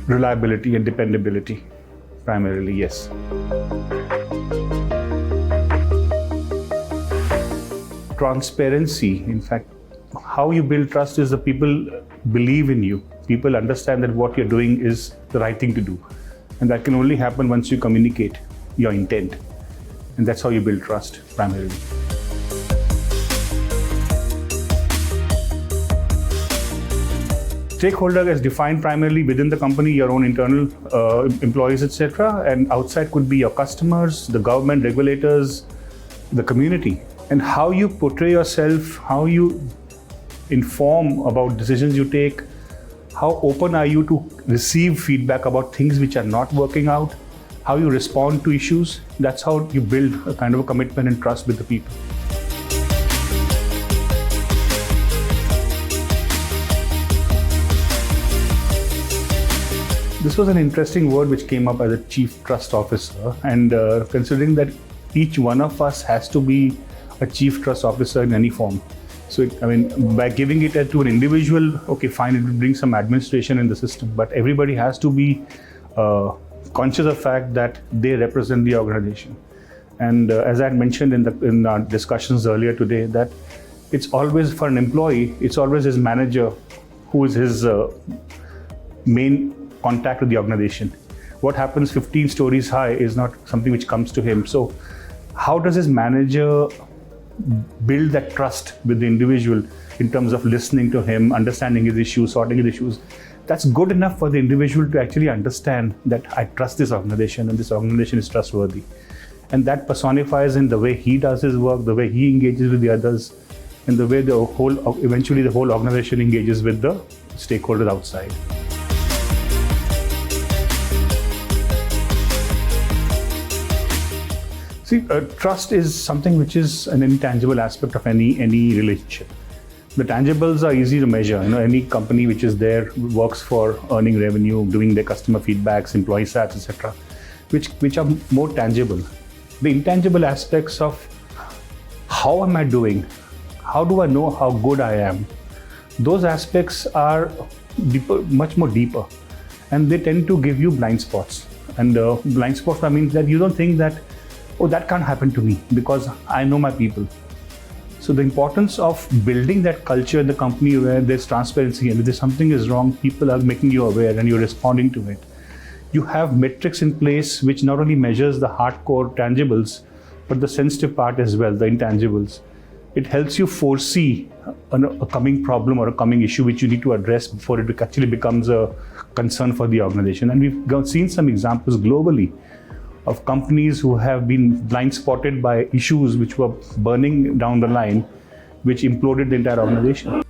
Reliability and dependability, primarily, yes. Transparency, in fact, how you build trust is the people believe in you. People understand that what you're doing is the right thing to do. And that can only happen once you communicate your intent. And that's how you build trust, primarily. Stakeholder is defined primarily within the company, your own internal employees, etc. And outside could be your customers, the government, regulators, the community. And how you portray yourself, how you inform about decisions you take, how open are you to receive feedback about things which are not working out, how you respond to issues. That's how you build a kind of a commitment and trust with the people. This was an interesting word which came up as a chief trust officer, and considering that each one of us has to be a chief trust officer in any form. So, by giving it to an individual, okay, fine, it will bring some administration in the system, but everybody has to be conscious of the fact that they represent the organization. And as I had mentioned in our discussions earlier today, that it's always for an employee, it's always his manager who is his main contact with the organization. What happens 15 stories high is not something which comes to him. So how does his manager build that trust with the individual in terms of listening to him, understanding his issues, sorting his issues? That's good enough for the individual to actually understand that I trust this organization and this organization is trustworthy. And that personifies in the way he does his work, the way he engages with the others, and the way eventually the whole organization engages with the stakeholders outside. See, trust is something which is an intangible aspect of any relationship. The tangibles are easy to measure. Any company which is there works for earning revenue, doing their customer feedbacks, employee stats, etc., which are more tangible. The intangible aspects of how am I doing? How do I know how good I am? Those aspects are deeper, much more deeper, and they tend to give you blind spots. And blind spots means that you don't think that, oh, that can't happen to me because I know my people. So the importance of building that culture in the company where there's transparency, and if something is wrong, people are making you aware and you're responding to it. You have metrics in place which not only measures the hardcore tangibles, but the sensitive part as well, the intangibles. It helps you foresee a coming problem or a coming issue which you need to address before it actually becomes a concern for the organization. And we've seen some examples globally of companies who have been blind spotted by issues which were burning down the line, which imploded the entire organization.